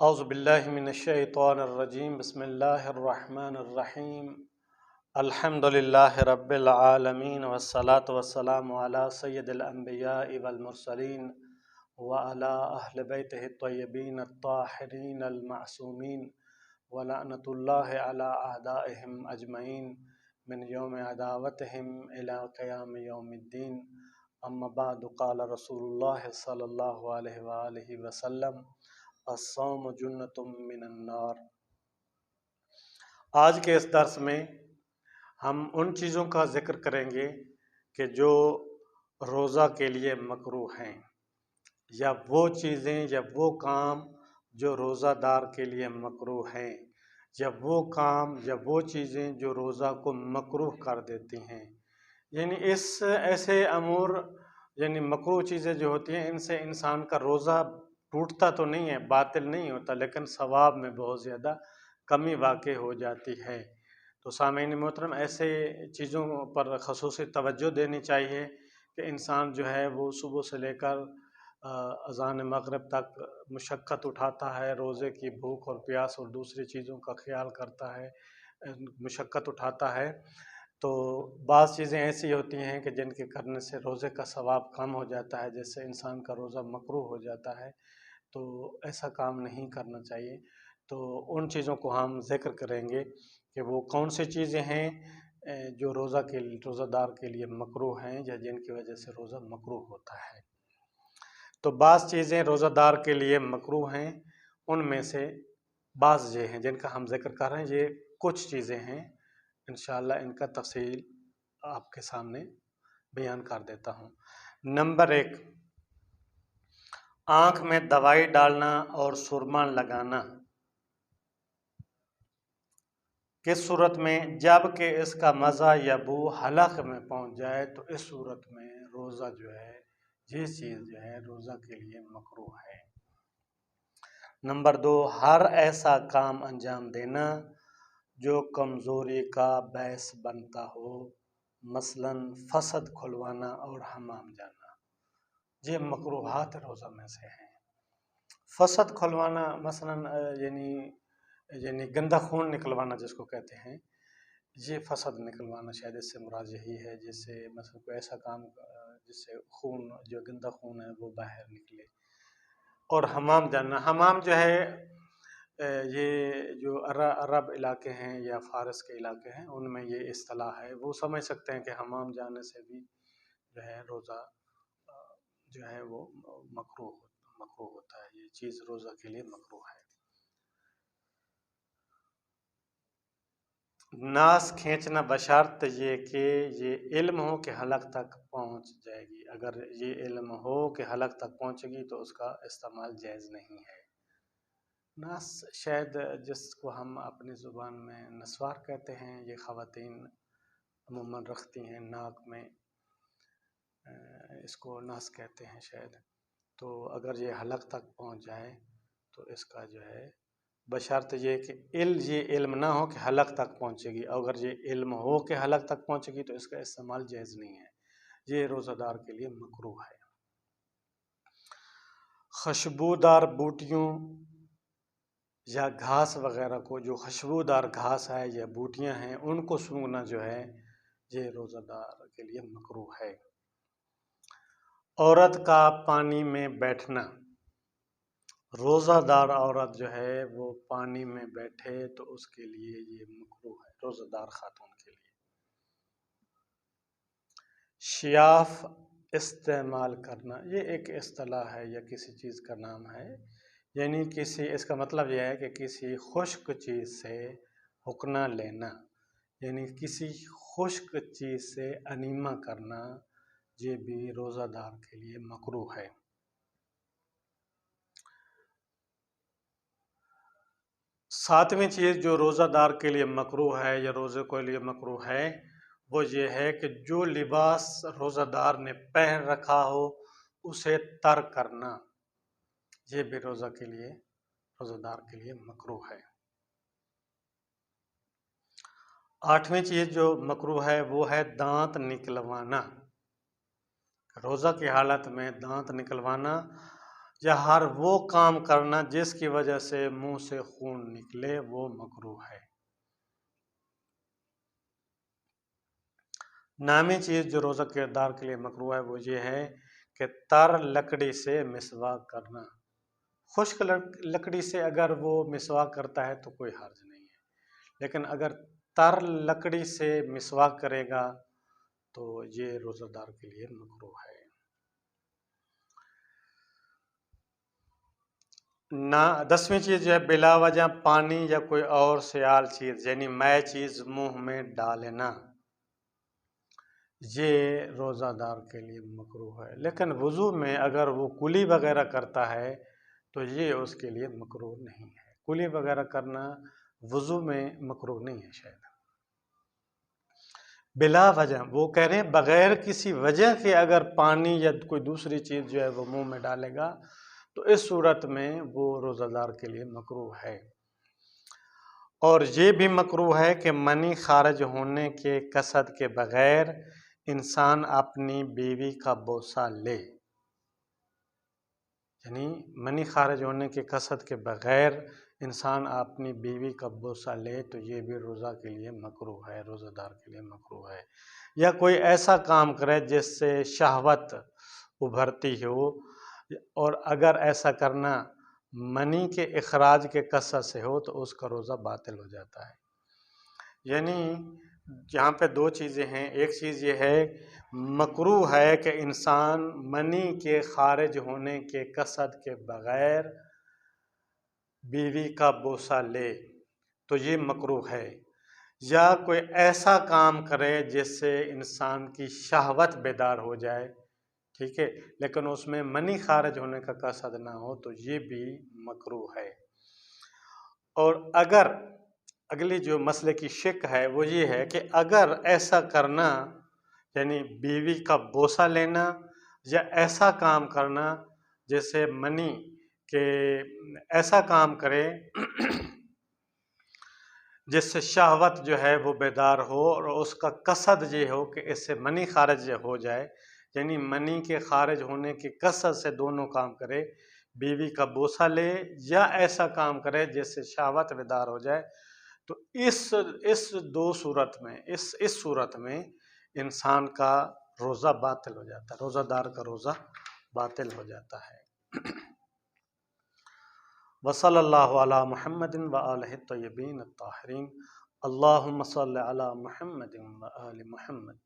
اعوذ باللہ من الشیطان الرجیم بسم اللہ الرحمن الرحیم الحمد للہ رب العالمین والصلاة والسلام علی سید الانبیاء والمرسلین وعلی اہل بیتہ الطیبین الطاہرین المعصومین ولعنۃ اللہ علی اعدائہم اجمعین من یوم عداوتہم الی قیام یوم الدین اما بعد قال رسول اللہ صلی اللہ علیہ وآلہ وسلم الصوم جنۃ من النار۔ آج کے اس درس میں ہم ان چیزوں کا ذکر کریں گے کہ جو روزہ کے لیے مکروہ ہیں، یا وہ چیزیں یا وہ کام جو روزہ دار کے لیے مکروہ ہیں، یا وہ کام یا وہ چیزیں جو روزہ کو مکروہ کر دیتی ہیں۔ یعنی ایسے امور یعنی مکروہ چیزیں جو ہوتی ہیں، ان سے انسان کا روزہ ٹوٹتا تو نہیں ہے، باطل نہیں ہوتا، لیکن ثواب میں بہت زیادہ کمی واقع ہو جاتی ہے۔ تو سامعین محترم، ایسے چیزوں پر خصوصی توجہ دینی چاہیے کہ انسان جو ہے وہ صبح سے لے کر اذان مغرب تک مشقت اٹھاتا ہے، روزے کی بھوک اور پیاس اور دوسری چیزوں کا خیال کرتا ہے، مشقت اٹھاتا ہے۔ تو بعض چیزیں ایسی ہوتی ہیں کہ جن کے کرنے سے روزے کا ثواب کم ہو جاتا ہے، جس سے انسان کا روزہ مکروہ ہو جاتا ہے، تو ایسا کام نہیں کرنا چاہیے۔ تو ان چیزوں کو ہم ذکر کریں گے کہ وہ کون سی چیزیں ہیں جو روزہ دار کے لیے مکروہ ہیں یا جن کی وجہ سے روزہ مکروہ ہوتا ہے۔ تو بعض چیزیں روزہ دار کے لیے مکروہ ہیں، ان میں سے بعض یہ ہیں جن کا ہم ذکر کر رہے ہیں۔ یہ کچھ چیزیں ہیں، انشاءاللہ ان کا تفصیل آپ کے سامنے بیان کر دیتا ہوں۔ نمبر 1، آنکھ میں دوائی ڈالنا اور سرما لگانا۔ کس صورت میں؟ جب کہ اس کا مزہ یا بو حلق میں پہنچ جائے تو اس صورت میں روزہ جو ہے، یہ چیز جو ہے روزہ کے لیے مکروہ ہے۔ نمبر 2، ہر ایسا کام انجام دینا جو کمزوری کا باعث بنتا ہو، مثلاً فسد کھلوانا اور حمام جانا۔ یہ مکروہات روزہ میں سے ہیں۔ فسد کھلوانا مثلاً یعنی گندا خون نکلوانا جس کو کہتے ہیں، یہ فسد نکلوانا شاید اس سے مراد یہی ہے، جس سے مثلا کوئی ایسا کام جس سے خون جو گندا خون ہے وہ باہر نکلے۔ اور حمام جانا، حمام جو ہے یہ جو عرب علاقے ہیں یا فارس کے علاقے ہیں، ان میں یہ اصطلاح ہے، وہ سمجھ سکتے ہیں کہ حمام جانے سے بھی جو ہے روزہ جو ہے وہ مکروہ ہوتا ہے، یہ چیز روزہ کے لیے مکروہ ہے۔ ناس کھینچنا بشرط یہ کہ یہ علم ہو کہ حلق تک پہنچ جائے گی۔ اگر یہ علم ہو کہ حلق تک پہنچے گی تو اس کا استعمال جائز نہیں ہے۔ ناس شاید جس کو ہم اپنی زبان میں نسوار کہتے ہیں، یہ خواتین عموماً رکھتی ہیں ناک میں، اس کو ناس کہتے ہیں شاید۔ تو اگر یہ حلق تک پہنچ جائے تو اس کا جو ہے بشرط یہ کہ یہ علم نہ ہو کہ حلق تک پہنچے گی، اگر یہ علم ہو کہ حلق تک پہنچے گی تو اس کا استعمال جائز نہیں ہے، یہ روزہ دار کے لیے مکروہ ہے۔ خوشبودار بوٹیوں یا گھاس وغیرہ کو، جو خوشبودار گھاس ہے یا بوٹیاں ہیں، ان کو سونگھنا جو ہے یہ روزہ دار کے لیے مکروہ ہے۔ عورت کا پانی میں بیٹھنا، روزہ دار عورت جو ہے وہ پانی میں بیٹھے تو اس کے لیے یہ مکروہ ہے، روزہ دار خاتون کے لیے۔ شیاف استعمال کرنا، یہ ایک اصطلاح ہے یا کسی چیز کا نام ہے، یعنی اس کا مطلب یہ ہے کہ کسی خشک چیز سے حقنہ لینا، یعنی کسی خشک چیز سے انیمہ کرنا، یہ بھی روزہ دار کے لیے مکروہ ہے۔ ساتویں چیز جو روزہ دار کے لیے مکروہ ہے یا روزے کے لیے مکروہ ہے، وہ یہ ہے کہ جو لباس روزہ دار نے پہن رکھا ہو اسے ترک کرنا، یہ بھی روزہ دار کے لیے مکروہ ہے۔ 8ویں چیز جو مکروہ ہے وہ ہے دانت نکلوانا۔ روزہ کی حالت میں دانت نکلوانا یا ہر وہ کام کرنا جس کی وجہ سے منہ سے خون نکلے وہ مکروہ ہے۔ نامی چیز جو روزہ کے دار کے لیے مکروہ ہے وہ یہ ہے کہ تر لکڑی سے مسواک کرنا۔ خشک لکڑی سے اگر وہ مسواک کرتا ہے تو کوئی حرج نہیں ہے، لیکن اگر تر لکڑی سے مسواک کرے گا تو یہ روزہ دار کے لیے مکروہ ہے۔ نہ 10ویں چیز جو ہے بلا وجہ پانی یا کوئی اور سیال چیز یعنی مے چیز منہ میں ڈالنا، یہ روزہ دار کے لیے مکروہ ہے۔ لیکن وضو میں اگر وہ کلی وغیرہ کرتا ہے تو یہ اس کے لیے مکروہ نہیں ہے۔ کلی وغیرہ کرنا وضو میں مکروہ نہیں ہے شاید۔ بلا وجہ وہ کہہ رہے ہیں بغیر کسی وجہ کے اگر پانی یا کوئی دوسری چیز جو ہے وہ منہ میں ڈالے گا تو اس صورت میں وہ روزہ دار کے لیے مکروہ ہے۔ اور یہ بھی مکروہ ہے کہ منی خارج ہونے کے قصد کے بغیر انسان اپنی بیوی کا بوسہ لے، یعنی منی خارج ہونے کے قصد کے بغیر انسان اپنی بیوی کا بوسہ لے تو یہ بھی روزہ کے لیے مکروہ ہے، روزہ دار کے لیے مکروہ ہے۔ یا کوئی ایسا کام کرے جس سے شہوت ابھرتی ہو، اور اگر ایسا کرنا منی کے اخراج کے قصد سے ہو تو اس کا روزہ باطل ہو جاتا ہے۔ یعنی یہاں پہ دو چیزیں ہیں، ایک چیز یہ ہے مکروہ ہے کہ انسان منی کے خارج ہونے کے قصد کے بغیر بیوی کا بوسہ لے تو یہ مکروہ ہے، یا کوئی ایسا کام کرے جس سے انسان کی شہوت بیدار ہو جائے، ٹھیک ہے، لیکن اس میں منی خارج ہونے کا قصد نہ ہو تو یہ بھی مکروہ ہے۔ اور اگر اگلی جو مسئلے کی شک ہے وہ یہ ہے کہ اگر ایسا کرنا یعنی بیوی کا بوسہ لینا یا ایسا کام کرنا جیسے منی کہ ایسا کام کرے جس سے شہوت جو ہے وہ بیدار ہو اور اس کا قصد یہ ہو کہ اس سے منی خارج ہو جائے، یعنی منی کے خارج ہونے کے قصد سے دونوں کام کرے، بیوی کا بوسہ لے یا ایسا کام کرے جس سے شہوت بیدار ہو جائے، تو اس دو صورت میں اس صورت میں انسان کا روزہ باطل ہو جاتا ہے، روزہ دار کا روزہ باطل ہو جاتا ہے۔ وصلی اللہ علی محمد وآلہ الطیبین الطاہرین، اللہم صلی علی محمد وآل محمد۔